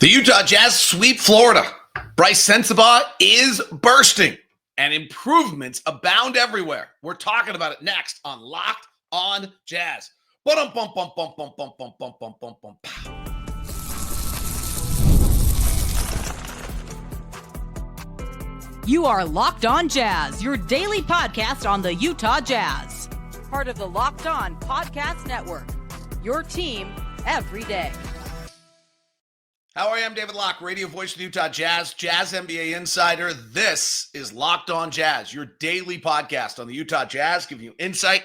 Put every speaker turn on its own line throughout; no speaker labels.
The Utah Jazz sweep Florida. Brice Sensabaugh is bursting, and improvements abound everywhere. We're talking about it next on Locked on Jazz.
You are Locked on Jazz, your daily podcast on the Utah Jazz. Part of the Locked on Podcast Network. Your team every day.
How are you? I'm David Locke, radio voice of the Utah Jazz, Jazz NBA insider. This is Locked on Jazz, your daily podcast on the Utah Jazz, giving you insight,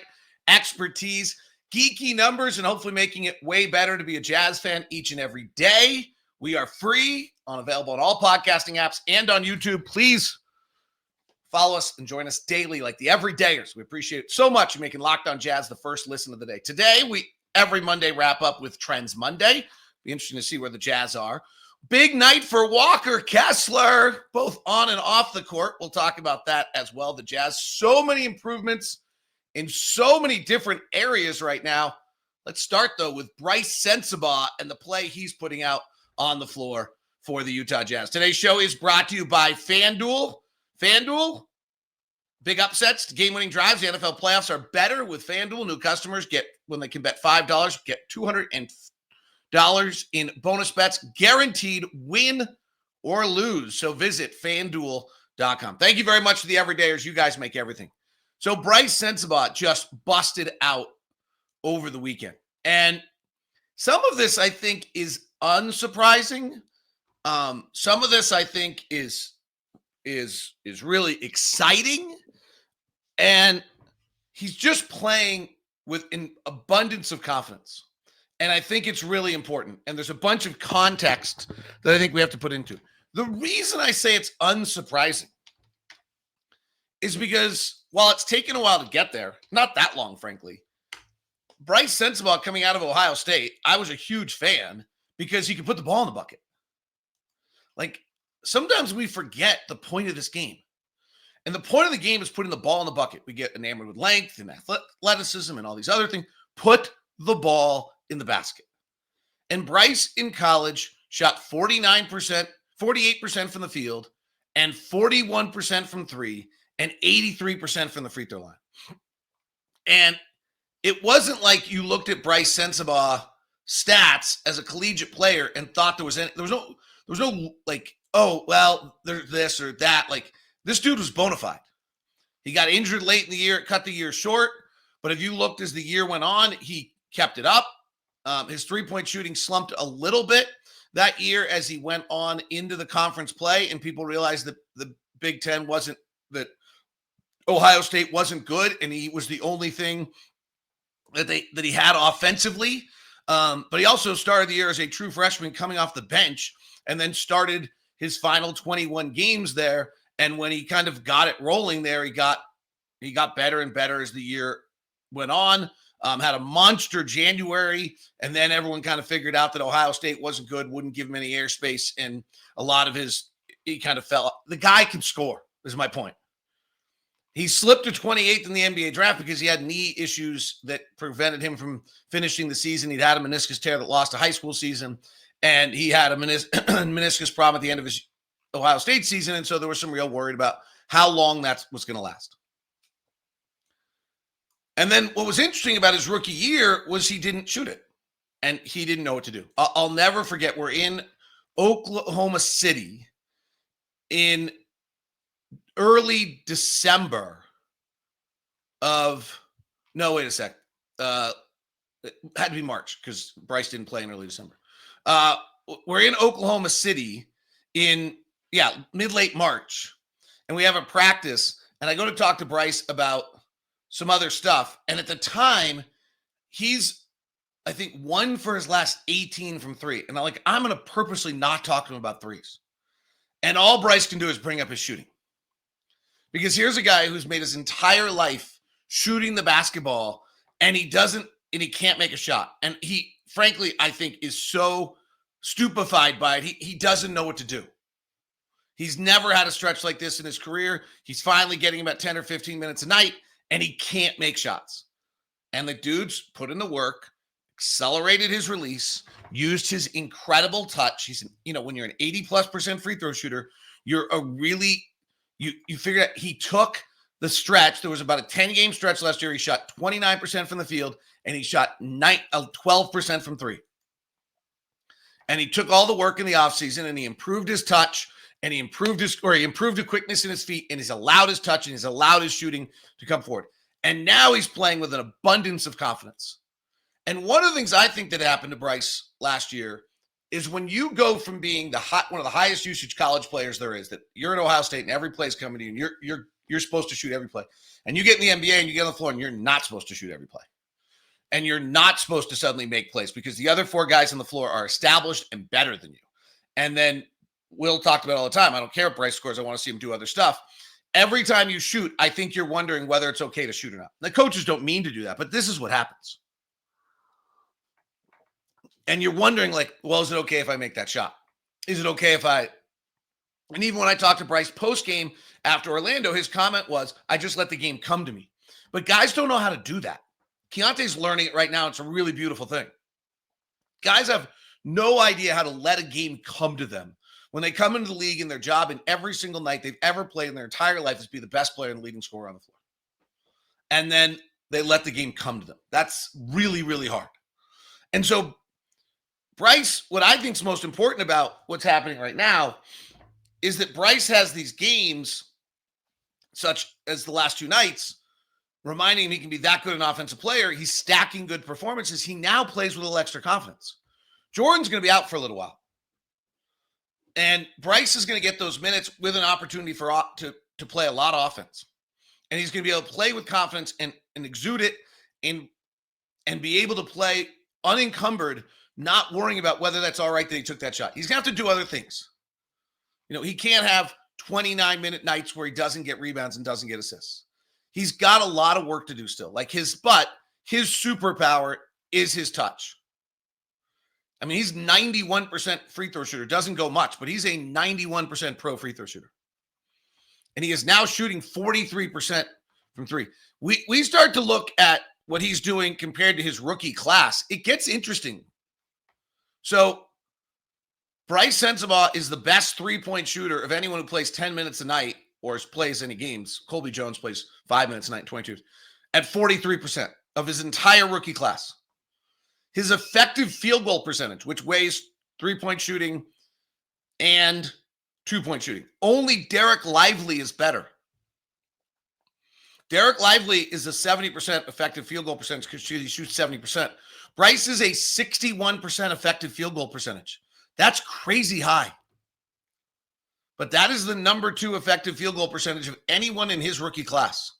expertise, geeky numbers, and hopefully making it way better to be a Jazz fan each and every day. We are free, available on all podcasting apps and on YouTube. Please follow us and join us daily like the everydayers. We appreciate it so much. You're making Locked on Jazz the first listen of the day. Today, we every Monday wrap up with Trends Monday. Be interesting to see where the Jazz are. Big night for Walker Kessler, both on and off the court. We'll talk about that as well. The Jazz, so many improvements in so many different areas right now. Let's start, though, with Brice Sensabaugh and the play he's putting out on the floor for the Utah Jazz. Today's show is brought to you by FanDuel. FanDuel, big upsets, game-winning drives. The NFL playoffs are better with FanDuel. New customers get, when they can bet $5, get $250 in bonus bets, guaranteed win or lose. So visit FanDuel.com. Thank you very much to the everydayers. You guys make everything. So Brice Sensabaugh just busted out over the weekend. And some of this, I think, is unsurprising. Some of this, I think, is really exciting. And he's just playing with an abundance of confidence. And I think it's really important. And there's a bunch of context that I think we have to put into. The reason I say it's unsurprising is because while it's taken a while to get there, not that long, frankly, Brice Sensabaugh coming out of Ohio State, I was a huge fan because he could put the ball in the bucket. Like, sometimes we forget the point of this game. And the point of the game is putting the ball in the bucket. We get enamored with length and athleticism and all these other things. Put the ball in the basket. And Brice in college shot 49%, 48% from the field, and 41% from three, and 83% from the free throw line. And it wasn't like you looked at Brice Sensabaugh stats as a collegiate player and thought there was no like, oh, well, there's this or that. Like, this dude was bona fide. He got injured late in the year, it cut the year short. But if you looked as the year went on, he kept it up. His three-point shooting slumped a little bit that year as he went on into the conference play, and people realized that the Big Ten wasn't, that Ohio State wasn't good, and he was the only thing that he had offensively. But he also started the year as a true freshman coming off the bench, and then started his final 21 games there. And when he kind of got it rolling there, he got better and better as the year went on. Had a monster January, and then everyone kind of figured out that Ohio State wasn't good, wouldn't give him any airspace, and a lot of he kind of fell. The guy can score, is my point. He slipped to 28th in the NBA draft because he had knee issues that prevented him from finishing the season. He'd had a meniscus tear that lost a high school season, and he had a meniscus problem at the end of his Ohio State season, and so there was some real worried about how long that was going to last. And then what was interesting about his rookie year was he didn't shoot it, and he didn't know what to do. I'll never forget, we're in Oklahoma City in early December no, wait a sec. It had to be March because Brice didn't play in early December. We're in Oklahoma City in, mid-late March, and we have a practice, and I go to talk to Brice about some other stuff. And at the time, he's, I think, 1 for his last 18 from three. And I'm going to purposely not talk to him about threes. And all Brice can do is bring up his shooting. Because here's a guy who's made his entire life shooting the basketball, and he can't make a shot. And he, frankly, I think is so stupefied by it. He doesn't know what to do. He's never had a stretch like this in his career. He's finally getting about 10 or 15 minutes a night, and he can't make shots. And the dude's put in the work, accelerated his release, used his incredible touch. He's, when you're an 80+% free throw shooter, you're a really, you figure out he took the stretch. There was about a 10-game stretch last year. He shot 29% from the field, and he shot 12% from three. And he took all the work in the offseason, and he improved his touch, and he improved the quickness in his feet, and he's allowed his touch, and he's allowed his shooting to come forward. And now he's playing with an abundance of confidence. And one of the things I think that happened to Brice last year is when you go from being one of the highest usage college players there is, that you're at Ohio State and every play's coming to you, and you're supposed to shoot every play. And you get in the NBA and you get on the floor and you're not supposed to shoot every play. And you're not supposed to suddenly make plays because the other four guys on the floor are established and better than you. And then Will talked about it all the time. I don't care if Brice scores. I want to see him do other stuff. Every time you shoot, I think you're wondering whether it's okay to shoot or not. The coaches don't mean to do that, but this is what happens. And you're wondering, well, is it okay if I make that shot? Is it okay if I... And even when I talked to Brice post-game after Orlando, his comment was, I just let the game come to me. But guys don't know how to do that. Keyonte's learning it right now. It's a really beautiful thing. Guys have no idea how to let a game come to them. When they come into the league and their job in every single night they've ever played in their entire life is be the best player and the leading scorer on the floor. And then they let the game come to them. That's really, really hard. And so Brice, what I think is most important about what's happening right now is that Brice has these games, such as the last two nights, reminding him he can be that good an offensive player. He's stacking good performances. He now plays with a little extra confidence. Jordan's going to be out for a little while. And Brice is going to get those minutes with an opportunity to play a lot of offense. And he's going to be able to play with confidence and exude it and be able to play unencumbered, not worrying about whether that's all right that he took that shot. He's going to have to do other things. He can't have 29-minute nights where he doesn't get rebounds and doesn't get assists. He's got a lot of work to do still. His superpower is his touch. I mean, he's 91% free throw shooter. Doesn't go much, but he's a 91% pro free throw shooter. And he is now shooting 43% from three. We start to look at what he's doing compared to his rookie class. It gets interesting. So Brice Sensabaugh is the best three-point shooter of anyone who plays 10 minutes a night or plays any games. Colby Jones plays 5 minutes a night, 22, at 43% of his entire rookie class. His effective field goal percentage, which weighs three-point shooting and two-point shooting. Only Derek Lively is better. Derek Lively is a 70% effective field goal percentage because he shoots 70%. Brice is a 61% effective field goal percentage. That's crazy high. But that is the number 2 effective field goal percentage of anyone in his rookie class.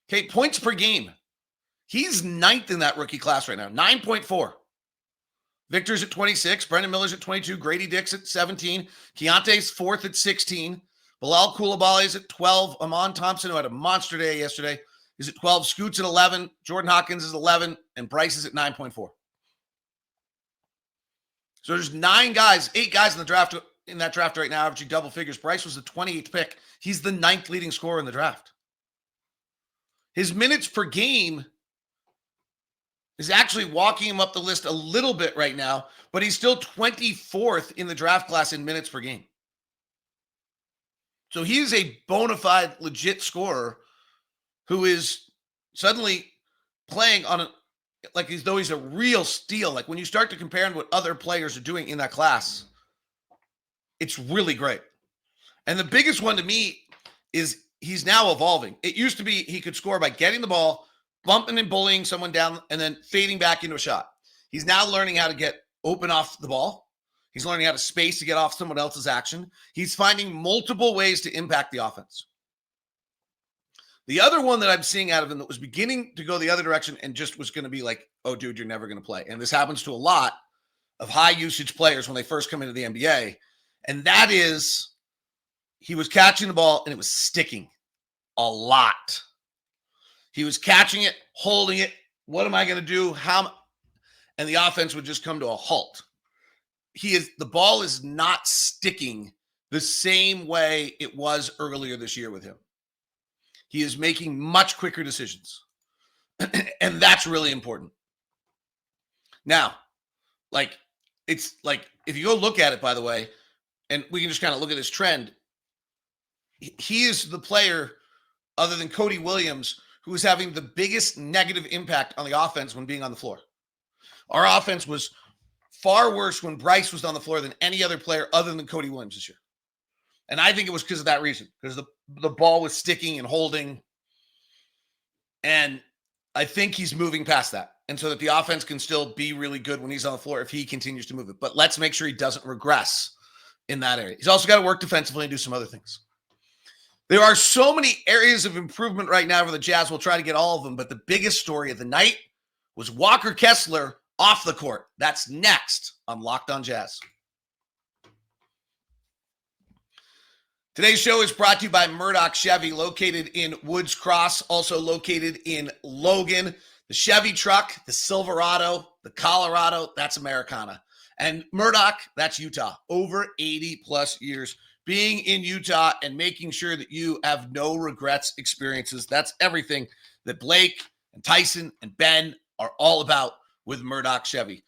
Okay, points per game. He's 9th in that rookie class right now, 9.4. Victor's at 26. Brendan Miller's at 22. Grady Dick's at 17. Keyonte's 4th at 16. Bilal Coulibaly's at 12. Amon Thompson, who had a monster day yesterday, is at 12. Scoot's at 11. Jordan Hawkins is 11. And Brice is at 9.4. So there's 8 guys in the draft, in that draft right now, averaging double figures. Brice was the 28th pick. He's the 9th leading scorer in the draft. His minutes per game is actually walking him up the list a little bit right now, but he's still 24th in the draft class in minutes per game. So he is a bona fide, legit scorer who is suddenly playing on like as though he's a real steal. Like when you start to compare what other players are doing in that class, it's really great. And the biggest one to me is he's now evolving. It used to be he could score by getting the ball, bumping and bullying someone down, and then fading back into a shot. He's now learning how to get open off the ball. He's learning how to space to get off someone else's action. He's finding multiple ways to impact the offense. The other one that I'm seeing out of him that was beginning to go the other direction and just was going to be like, oh, dude, you're never going to play. And this happens to a lot of high usage players when they first come into the NBA. And that is he was catching the ball and it was sticking a lot. He was catching it, holding it. What am I going to do? And the offense would just come to a halt. The ball is not sticking the same way it was earlier this year with him. He is making much quicker decisions. And that's really important. Now, like, it's like, if you go look at it, by the way, and we can just kind of look at his trend, he is the player, other than Cody Williams, who is having the biggest negative impact on the offense when being on the floor. Our offense was far worse when Brice was on the floor than any other player other than Cody Williams this year. And I think it was because of that reason, because the ball was sticking and holding. And I think he's moving past that. And so that the offense can still be really good when he's on the floor if he continues to move it. But let's make sure he doesn't regress in that area. He's also got to work defensively and do some other things. There are so many areas of improvement right now for the Jazz. We'll try to get all of them. But the biggest story of the night was Walker Kessler off the court. That's next on Locked On Jazz. Today's show is brought to you by Murdoch Chevy, located in Woods Cross, also located in Logan. The Chevy truck, the Silverado, the Colorado, that's Americana. And Murdoch, that's Utah. Over 80 plus years being in Utah and making sure that you have no regrets experiences. That's everything that Blake and Tyson and Ben are all about with Murdoch Chevy.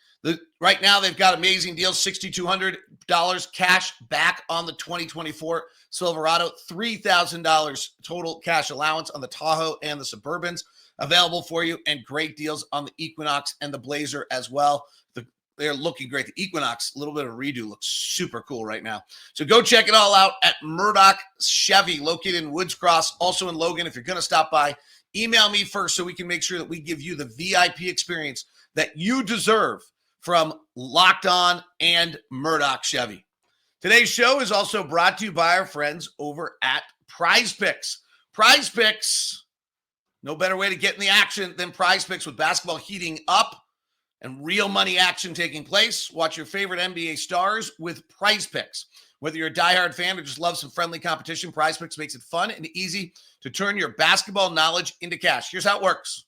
Right now, they've got amazing deals, $6,200 cash back on the 2024 Silverado, $3,000 total cash allowance on the Tahoe and the Suburbans available for you, and great deals on the Equinox and the Blazer as well. They're looking great. The Equinox, a little bit of a redo, looks super cool right now. So go check it all out at Murdoch Chevy, located in Woods Cross, also in Logan. If you're going to stop by, email me first so we can make sure that we give you the VIP experience that you deserve from Locked On and Murdoch Chevy. Today's show is also brought to you by our friends over at Prize Picks. Prize Picks, no better way to get in the action than Prize Picks, with basketball heating up and real money action taking place. Watch your favorite NBA stars with Prize Picks. Whether you're a diehard fan or just love some friendly competition, Prize Picks makes it fun and easy to turn your basketball knowledge into cash. Here's how it works.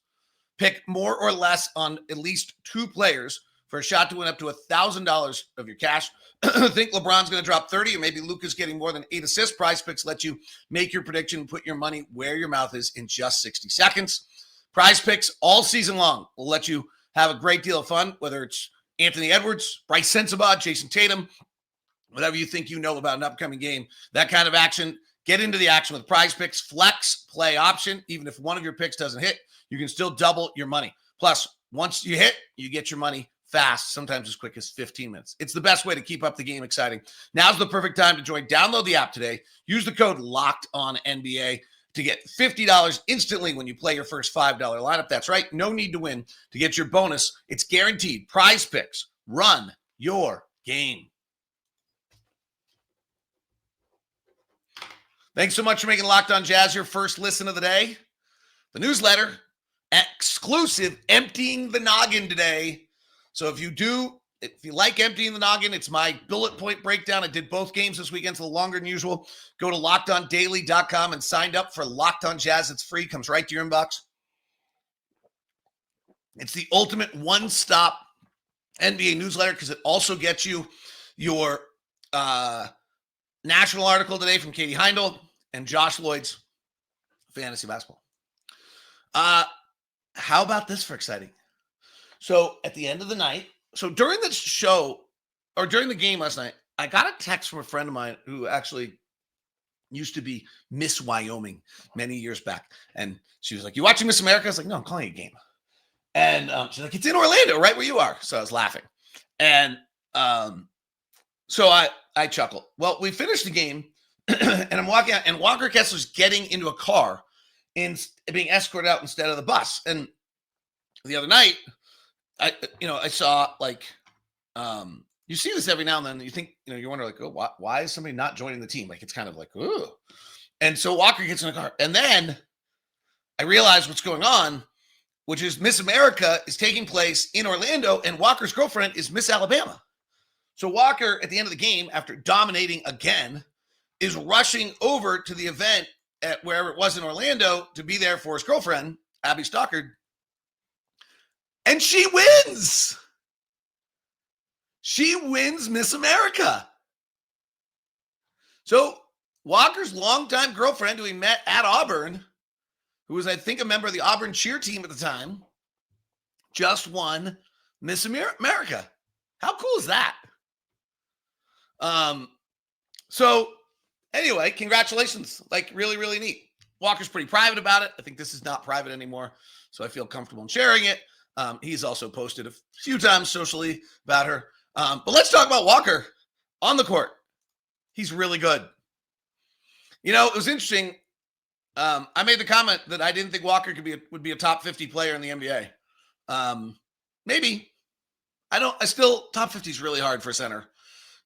Pick more or less on at least two players for a shot to win up to $1,000 of your cash. Think LeBron's going to drop 30, or maybe Luka's getting more than 8 assists. Prize Picks lets you make your prediction and put your money where your mouth is in just 60 seconds. Prize Picks all season long will let you have a great deal of fun, whether it's Anthony Edwards, Brice Sensabaugh, Jason Tatum, whatever you think you know about an upcoming game, that kind of action. Get into the action with Prize Picks flex play option. Even if one of your picks doesn't hit, you can still double your money. Plus, once you hit, you get your money fast, sometimes as quick as 15 minutes. It's the best way to keep up the game exciting. Now's the perfect time to join. Download the app today. Use the code LOCKEDONNBA to get $50 instantly when you play your first $5 lineup. That's right. No need to win to get your bonus. It's guaranteed. Prize Picks. Run your game. Thanks so much for making Locked On Jazz your first listen of the day. The newsletter, exclusive, emptying the noggin today. So if you like emptying the noggin, it's my bullet point breakdown. I did both games this weekend, so longer than usual. Go to LockedOnDaily.com and sign up for Locked On Jazz. It's free, comes right to your inbox. It's the ultimate one-stop NBA newsletter because it also gets you your national article today from Katie Heindel and Josh Lloyd's fantasy basketball. How about this for exciting? So at the end of the night, so during the show or during the game last night, I got a text from a friend of mine who actually used to be Miss Wyoming many years back. And she was like, "You watching Miss America?" I was like, "No, I'm calling a game." And she's like, "It's in Orlando, right where you are." So I was laughing. And so I chuckled. Well, we finished the game and I'm walking out, and Walker Kessler's getting into a car and being escorted out instead of the bus. And the other night, I saw like, you see this every now and then. You think, you wonder like, oh, why is somebody not joining the team? Like, it's kind of like, ooh. And so Walker gets in the car, and then I realize what's going on, which is Miss America is taking place in Orlando, and Walker's girlfriend is Miss Alabama. So Walker, at the end of the game, after dominating again, is rushing over to the event at wherever it was in Orlando to be there for his girlfriend, Abby Stockard. And she wins. She wins Miss America. So Walker's longtime girlfriend, who he met at Auburn, who was, I think, a member of the Auburn cheer team at the time, just won Miss America. How cool is that? So anyway, congratulations. Like really, really neat. Walker's pretty private about it. I think this is not private anymore, so I feel comfortable in sharing it. He's also posted a few times socially about her. But let's talk about Walker on the court. He's really good. You know, it was interesting. I made the comment that I didn't think Walker would be a top 50 player in the NBA. Maybe. Top 50 is really hard for a center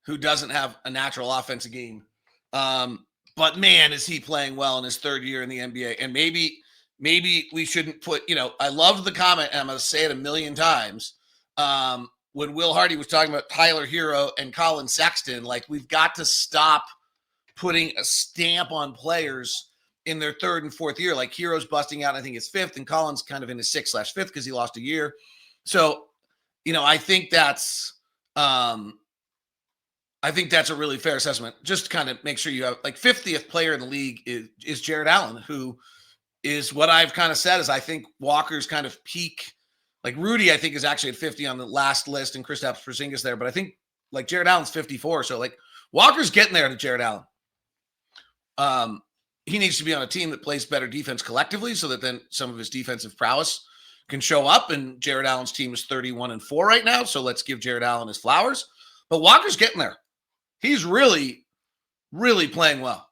who doesn't have a natural offensive game. But man, is he playing well in his third year in the NBA. And maybe we shouldn't put, I loved the comment, and I'm going to say it a million times. When Will Hardy was talking about Tyler Hero and Colin Sexton, like, we've got to stop putting a stamp on players in their third and fourth year. Like, Hero's busting out, I think, his fifth, and Colin's kind of in his 6/5 because he lost a year. So, I think that's a really fair assessment. Just to kind of make sure you have, like, 50th player in the league is Jared Allen, who is what I've kind of said is I think Walker's kind of peak. Like, Rudy, I think, is actually at 50 on the last list, and Kristaps Porzingis there. But I think, like, Jared Allen's 54. So, like, Walker's getting there to Jared Allen. He needs to be on a team that plays better defense collectively so that then some of his defensive prowess can show up. And Jared Allen's team is 31-4 right now. So let's give Jared Allen his flowers. But Walker's getting there. He's really, really playing well.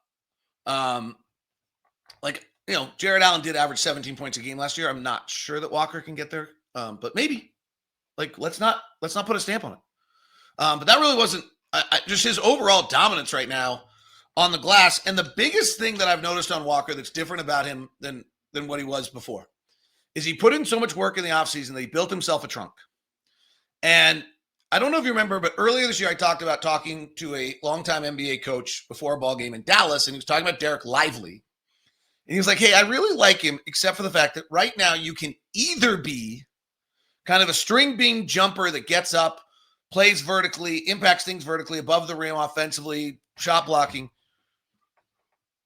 Jared Allen did average 17 points a game last year. I'm not sure that Walker can get there, but maybe. Like, let's not put a stamp on it. But that really wasn't just his overall dominance right now on the glass. And the biggest thing that I've noticed on Walker that's different about him than what he was before is he put in so much work in the offseason that he built himself a trunk. And I don't know if you remember, but earlier this year I talked about talking to a longtime NBA coach before a ball game in Dallas, and he was talking about Derek Lively. And he was like, hey, I really like him, except for the fact that right now you can either be kind of a string bean jumper that gets up, plays vertically, impacts things vertically, above the rim offensively, shot blocking,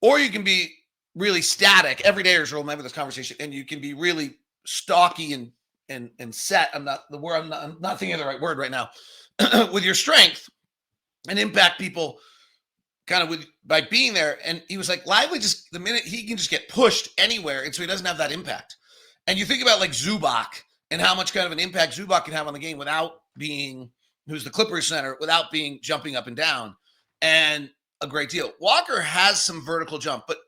or you can be really static. Every day, you'll remember this conversation, and you can be really stocky and set. I'm not thinking of the right word right now with your strength and impact people kind of by being there. And he was like, Lively, just the minute he can just get pushed anywhere, and so he doesn't have that impact. And you think about like Zubac and how much kind of an impact Zubac can have on the game without being, who's the Clippers center, without being jumping up and down, and a great deal. Walker has some vertical jump, but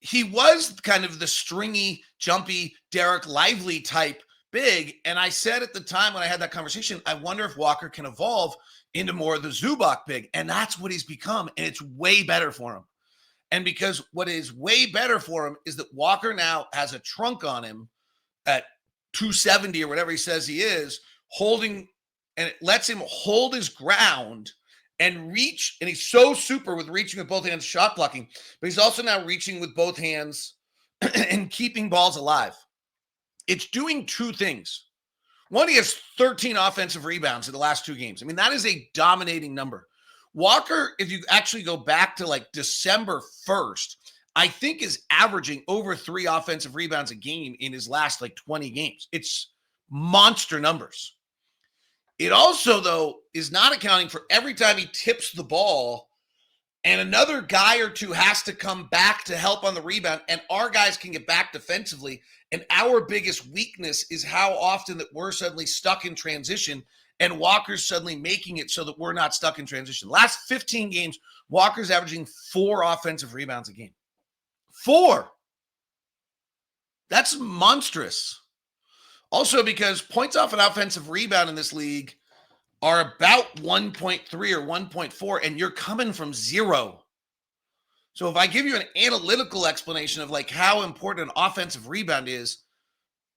he was kind of the stringy, jumpy, Derek Lively type big. And I said at the time when I had that conversation, I wonder if Walker can evolve into more of the Zubac big. And that's what he's become. And it's way better for him. And because what is way better for him is that Walker now has a trunk on him at 270 or whatever he says he is, holding, and it lets him hold his ground and reach. And he's so super with reaching with both hands, shot blocking, but he's also now reaching with both hands and keeping balls alive. It's doing two things. One, he has 13 offensive rebounds in the last two games. I mean, that is a dominating number. Walker, if you actually go back to like December 1st, I think is averaging over 3 offensive rebounds a game in his last like 20 games. It's monster numbers. It also, though, is not accounting for every time he tips the ball and another guy or two has to come back to help on the rebound, and our guys can get back defensively. And our biggest weakness is how often that we're suddenly stuck in transition, and Walker's suddenly making it so that we're not stuck in transition. Last 15 games, Walker's averaging 4 offensive rebounds a game. 4. That's monstrous. Also, because points off an offensive rebound in this league are about 1.3 or 1.4, and you're coming from 0. So if I give you an analytical explanation of like how important an offensive rebound is,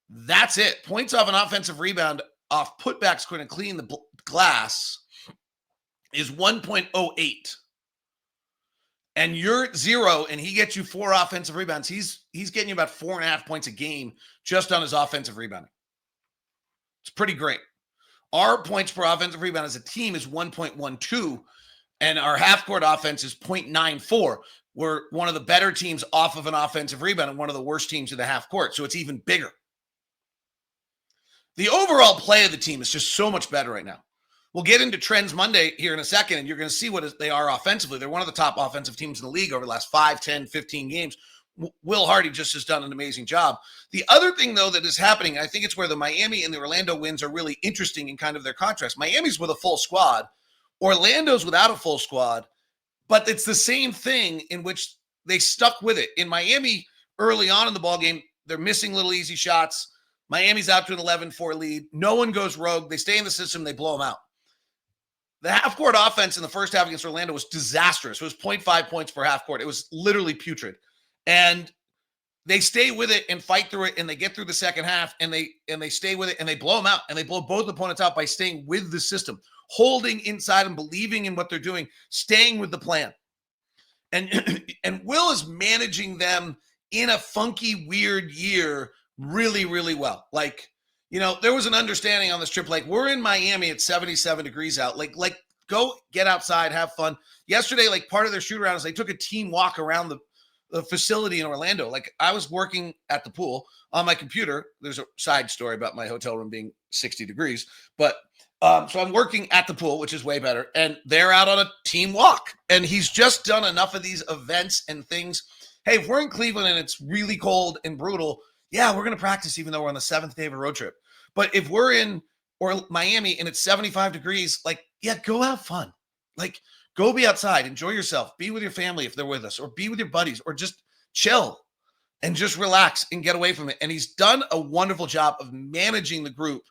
that's it. Points off an offensive rebound off putbacks going to clean the glass is 1.08. And you're 0, and he gets you 4 offensive rebounds. He's getting you about 4.5 points a game just on his offensive rebounding. It's pretty great. Our points per offensive rebound as a team is 1.12, and our half-court offense is 0.94. We're one of the better teams off of an offensive rebound and one of the worst teams in the half court, so it's even bigger. the overall play of the team is just so much better right now. We'll get into trends Monday here in a second, and you're going to see what they are offensively. They're one of the top offensive teams in the league over the last 5, 10, 15 games. Will Hardy just has done an amazing job. The other thing, though, that is happening, I think it's where the Miami and the Orlando wins are really interesting in kind of their contrast. Miami's with a full squad. Orlando's without a full squad, but it's the same thing in which they stuck with it. In Miami, early on in the ballgame, they're missing little easy shots. Miami's out to an 11-4 lead. No one goes rogue. They stay in the system. They blow them out. The half-court offense in the first half against Orlando was disastrous. It was 0.5 points per half court. It was literally putrid. And they stay with it and fight through it, and they get through the second half, and they stay with it, and they blow them out, and they blow both opponents out by staying with the system, holding inside and believing in what they're doing, staying with the plan. And Will is managing them in a funky, weird year really, really well. Like, you know, there was an understanding on this trip, like, we're in Miami at 77 degrees out. Like go get outside, have fun. Yesterday, like, part of their shoot around is they took a team walk around the facility in Orlando. Like, I was working at the pool on my computer. There's a side story about my hotel room being 60 degrees, but so I'm working at the pool, which is way better. And they're out on a team walk, and he's just done enough of these events and things. Hey, if we're in Cleveland and it's really cold and brutal, yeah, we're going to practice even though we're on the 7th day of a road trip. But if we're in Miami and it's 75 degrees, like, yeah, go have fun. Like, go be outside, enjoy yourself, be with your family if they're with us, or be with your buddies, or just chill and just relax and get away from it. And he's done a wonderful job of managing the group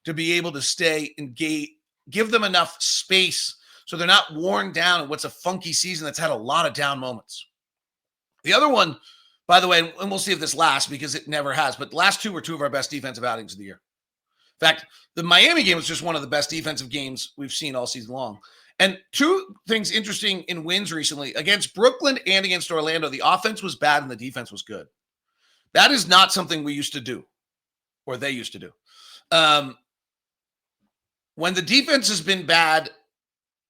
to be able to stay engaged, give them enough space so they're not worn down in what's a funky season that's had a lot of down moments. The other one, by the way, and we'll see if this lasts because it never has, but the last two were two of our best defensive outings of the year. In fact, the Miami game was just one of the best defensive games we've seen all season long. And two things interesting in wins recently. Against Brooklyn and against Orlando, the offense was bad and the defense was good. That is not something we used to do, or they used to do. When the defense has been bad,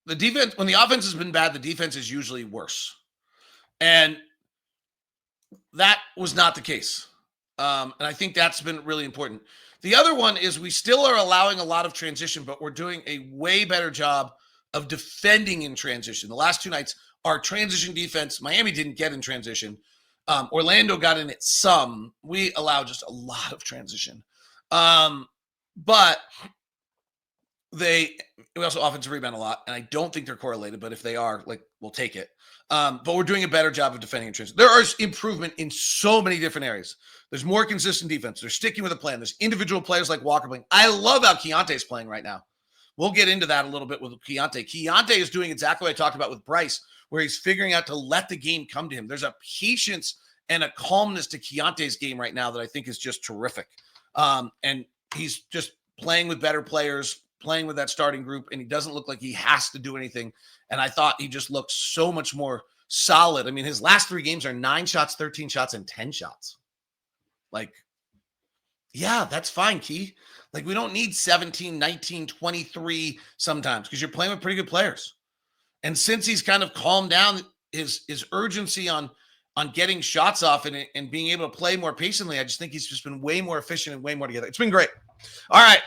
when the offense has been bad, the defense is usually worse. And that was not the case. And I think that's been really important. The other one is we still are allowing a lot of transition, but we're doing a way better job of defending in transition. The last two nights, our transition defense, Miami didn't get in transition. Orlando got in it some. We allow just a lot of transition. But we also offensive rebound a lot, and I don't think they're correlated, but if they are, like, we'll take it. But we're doing a better job of defending in transition. There is improvement in so many different areas. There's more consistent defense. They're sticking with a plan. There's individual players like Walker playing. I love how Keyonte is playing right now. We'll get into that a little bit with Keyonte. Keyonte is doing exactly what I talked about with Brice, where he's figuring out to let the game come to him. There's a patience and a calmness to Keyonte's game right now that I think is just terrific. And he's just playing with better players, playing with that starting group, and he doesn't look like he has to do anything. And I thought he just looked so much more solid. I mean, his last 3 games are 9 shots, 13 shots, and 10 shots. Like, yeah, that's fine, Key. Like, we don't need 17, 19, 23 sometimes because you're playing with pretty good players. And since he's kind of calmed down his urgency on getting shots off and being able to play more patiently, I just think he's just been way more efficient and way more together. It's been great. All right.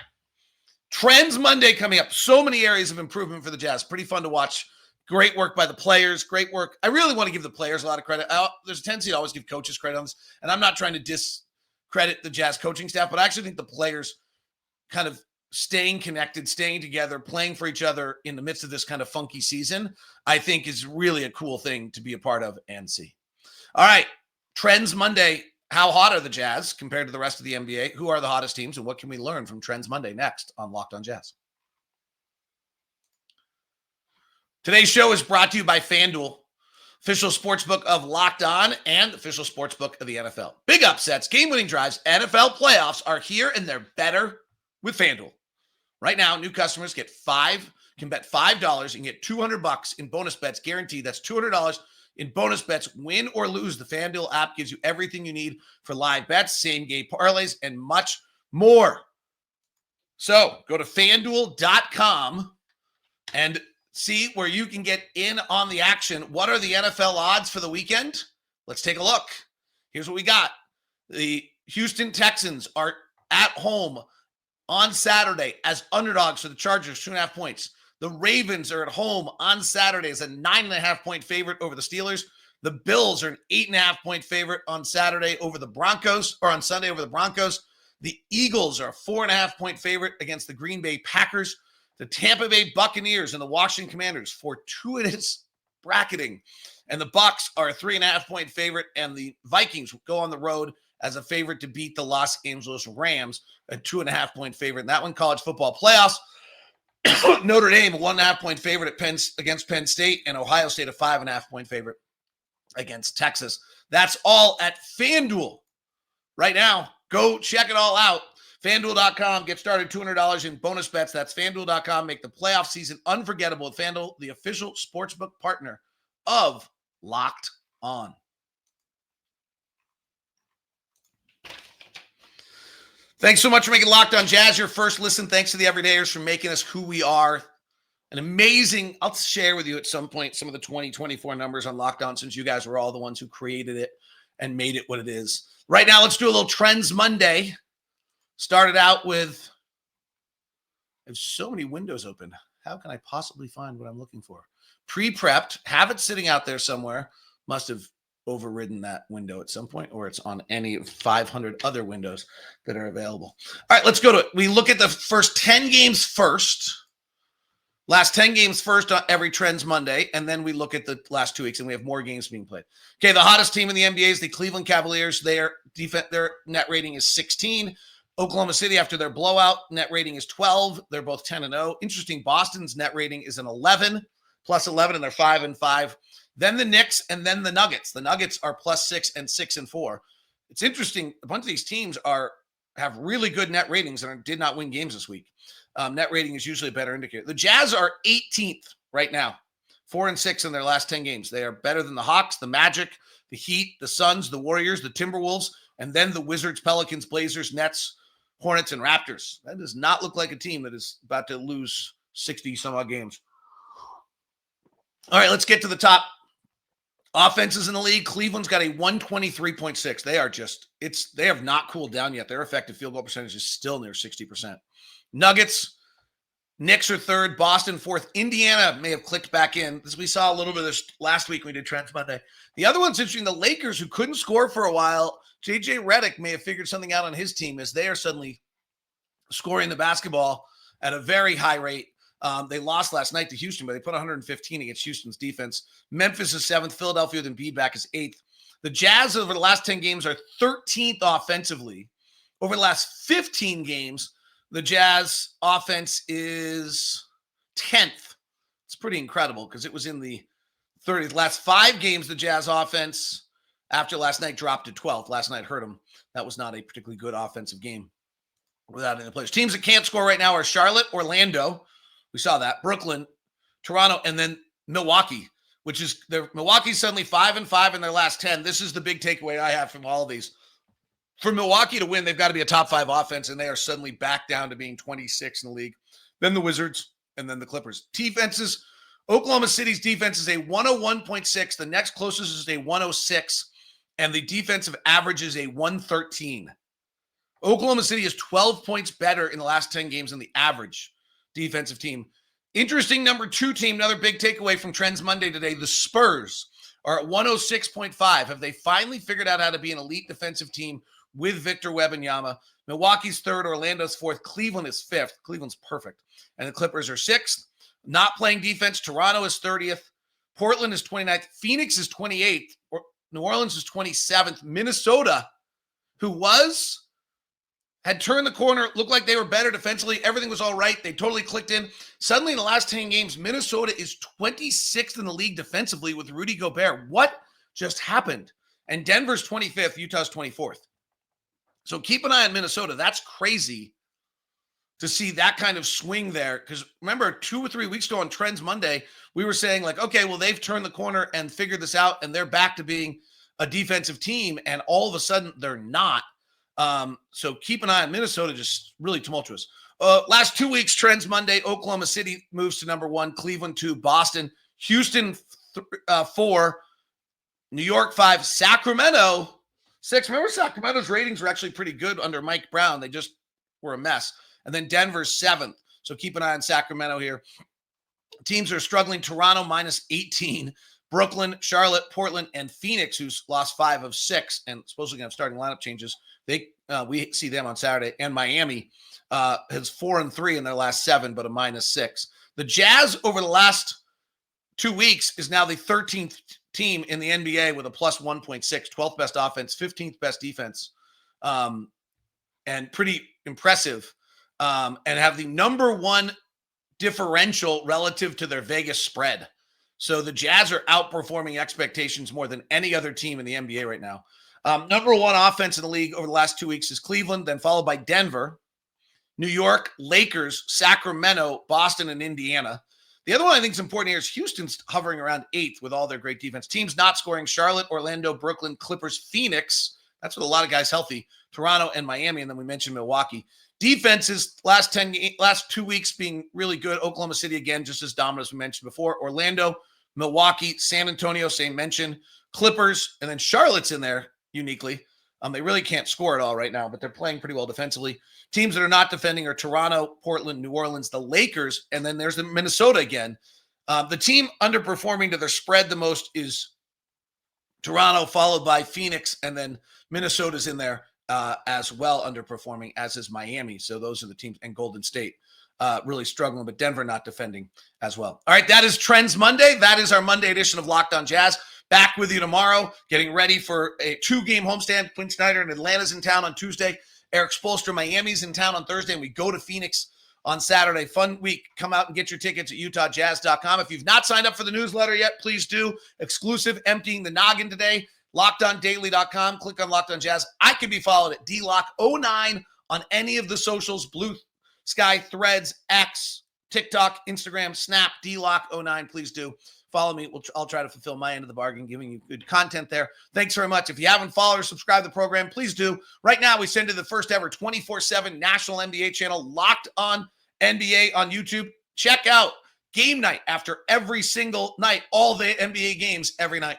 Trends Monday coming up. So many areas of improvement for the Jazz. Pretty fun to watch. Great work by the players. Great work. I really want to give the players a lot of credit. There's a tendency to always give coaches credit on this, and I'm not trying to discredit the Jazz coaching staff, but I actually think the players kind of staying connected, staying together, playing for each other in the midst of this kind of funky season, I think is really a cool thing to be a part of and see. All right. Trends Monday. How hot are the Jazz compared to the rest of the NBA? Who are the hottest teams, and what can we learn from Trends Monday next on Locked on Jazz? Today's show is brought to you by FanDuel, official sportsbook of Locked On and official sportsbook of the NFL. Big upsets, game-winning drives, NFL playoffs are here, and they're better with FanDuel. Right now, new customers can bet $5 and get $200 in bonus bets guaranteed. That's $200 in bonus bets, win or lose. The FanDuel app gives you everything you need for live bets, same-game parlays, and much more. So go to FanDuel.com and see where you can get in on the action. What are the NFL odds for the weekend? Let's take a look. Here's what we got. The Houston Texans are at home on Saturday as underdogs for the Chargers, 2.5 points. The Ravens are at home on Saturday as a 9.5 point favorite over the Steelers. The Bills are an 8.5 point favorite on Saturday over the Broncos, or on Sunday over the Broncos. The Eagles are a 4.5 point favorite against the Green Bay Packers. The Tampa Bay Buccaneers and the Washington Commanders, fortuitous bracketing. And the Bucs are a 3.5 point favorite, and the Vikings go on the road as a favorite to beat the Los Angeles Rams, a 2.5 point favorite. And that one, college football playoffs. Notre Dame, a 1.5 point favorite against Penn State, and Ohio State, a 5.5 point favorite against Texas. That's all at FanDuel right now. Go check it all out. FanDuel.com. Get started, $200 in bonus bets. That's FanDuel.com. Make the playoff season unforgettable with FanDuel, the official sportsbook partner of Locked On. Thanks so much for making Locked On Jazz your first listen. Thanks to the Everydayers for making us who we are. An amazing, I'll share with you at some point some of the 2024 numbers on Locked On, since you guys were all the ones who created it and made it what it is. Right now, let's do a little Trends Monday. Started out with, there's so many windows open. How can I possibly find what I'm looking for? Pre-prepped, have it sitting out there somewhere. Must have overridden that window at some point, or it's on any of 500 other windows that are available. All right, let's go to it. We look at the first 10 games first. Last 10 games first on every Trends Monday, and then we look at the last 2 weeks, and we have more games being played. Okay, the hottest team in the NBA is the Cleveland Cavaliers. Their net rating is 16. Oklahoma City, after their blowout, net rating is 12. They're both 10-0. Interesting, Boston's net rating is an 11, plus 11, and they're 5-5. Then the Knicks, and then the Nuggets. The Nuggets are plus 6 and 6-4. It's interesting. A bunch of these teams have really good net ratings and did not win games this week. Net rating is usually a better indicator. The Jazz are 18th right now, 4-6 in their last 10 games. They are better than the Hawks, the Magic, the Heat, the Suns, the Warriors, the Timberwolves, and then the Wizards, Pelicans, Blazers, Nets, Hornets, and Raptors. That does not look like a team that is about to lose 60-some-odd games. All right, let's get to the top offenses in the league. Cleveland's got a 123.6. They have not cooled down yet. Their effective field goal percentage is still near 60%. Nuggets, Knicks are third, Boston fourth. Indiana may have clicked back in. We saw a little bit of this last week when we did Trends Monday. The other one's interesting. The Lakers, who couldn't score for a while, JJ Redick may have figured something out on his team as they are suddenly scoring the basketball at a very high rate. They lost last night to Houston, but they put 115 against Houston's defense. Memphis is seventh. Philadelphia with Embiid back is eighth. The Jazz over the last 10 games are 13th offensively. Over the last 15 games, the Jazz offense is 10th. It's pretty incredible because it was in the 30th. Last 5 games, the Jazz offense, after last night, dropped to 12th. Last night hurt them. That was not a particularly good offensive game without any players. Teams that can't score right now are Charlotte, Orlando. We saw that. Brooklyn, Toronto, and then Milwaukee, Milwaukee's suddenly 5-5 in their last 10. This is the big takeaway I have from all of these. For Milwaukee to win, they've got to be a top 5 offense, and they are suddenly back down to being 26 in the league. Then the Wizards, and then the Clippers. Defenses, Oklahoma City's defense is a 101.6. The next closest is a 106, and the defensive average is a 113. Oklahoma City is 12 points better in the last 10 games than the average defensive team. Interesting number 2 team, another big takeaway from Trends Monday today, the Spurs are at 106.5. Have they finally figured out how to be an elite defensive team with Victor Wembanyama? Milwaukee's third, Orlando's fourth, Cleveland is fifth. Cleveland's perfect. And the Clippers are sixth. Not playing defense, Toronto is 30th. Portland is 29th. Phoenix is 28th. New Orleans is 27th. Minnesota, who had turned the corner, looked like they were better defensively. Everything was all right. They totally clicked in. Suddenly, in the last 10 games, Minnesota is 26th in the league defensively with Rudy Gobert. What just happened? And Denver's 25th. Utah's 24th. So keep an eye on Minnesota. That's crazy to see that kind of swing there. Because remember, 2 or 3 weeks ago on Trends Monday, we were saying like, okay, well, they've turned the corner and figured this out, and they're back to being a defensive team. And all of a sudden, they're not. So keep an eye on Minnesota, just really tumultuous. Last 2 weeks, Trends Monday, Oklahoma City moves to number 1, Cleveland 2, Boston, Houston 4, New York 5, Sacramento 6. Remember, Sacramento's ratings were actually pretty good under Mike Brown. They just were a mess. And then Denver's 7th. So keep an eye on Sacramento here. Teams are struggling. Toronto minus 18. Brooklyn, Charlotte, Portland, and Phoenix, who's lost 5 of 6 and supposedly going to have starting lineup changes. We see them on Saturday. And Miami has 4-3 in their last 7, but a minus 6. The Jazz over the last 2 weeks is now the 13th team in the NBA with a plus 1.6, 12th best offense, 15th best defense, and pretty impressive, and have the number 1 differential relative to their Vegas spread. So the Jazz are outperforming expectations more than any other team in the NBA right now. Number 1 offense in the league over the last 2 weeks is Cleveland, then followed by Denver, New York, Lakers, Sacramento, Boston, and Indiana. The other one I think is important here is Houston's hovering around 8th with all their great defense. Teams not scoring: Charlotte, Orlando, Brooklyn, Clippers, Phoenix. That's with a lot of guys healthy. Toronto and Miami, and then we mentioned Milwaukee. Defenses last 2 weeks being really good. Oklahoma City again, just as dominant as we mentioned before. Orlando, Milwaukee, San Antonio, same mention. Clippers, and then Charlotte's in there uniquely. They really can't score at all right now, but they're playing pretty well defensively. Teams that are not defending are Toronto, Portland, New Orleans, the Lakers, and then there's the Minnesota again. The team underperforming to their spread the most is Toronto, followed by Phoenix, and then Minnesota's in there as well, underperforming, as is Miami. So those are the teams, and Golden State really struggling, but Denver not defending as well. All right, that is Trends Monday. That is our Monday edition of Locked On Jazz. Back with you tomorrow, getting ready for a 2-game homestand. Quinn Snyder in Atlanta's in town on Tuesday. Eric Spoelstra, Miami's in town on Thursday, and we go to Phoenix on Saturday. Fun week. Come out and get your tickets at utahjazz.com. If you've not signed up for the newsletter yet, please do. Exclusive, emptying the noggin today. LockedOnDaily.com. Click on Locked On Jazz. I can be followed at DLock09 on any of the socials: Blue Sky, Threads, X, TikTok, Instagram, Snap. DLock09. Please do. Follow me. I'll try to fulfill my end of the bargain, giving you good content there. Thanks very much. If you haven't followed or subscribed to the program, please do. Right now, we send to the first ever 24/7 national NBA channel, Locked On NBA on YouTube. Check out Game Night after every single night, all the NBA games every night.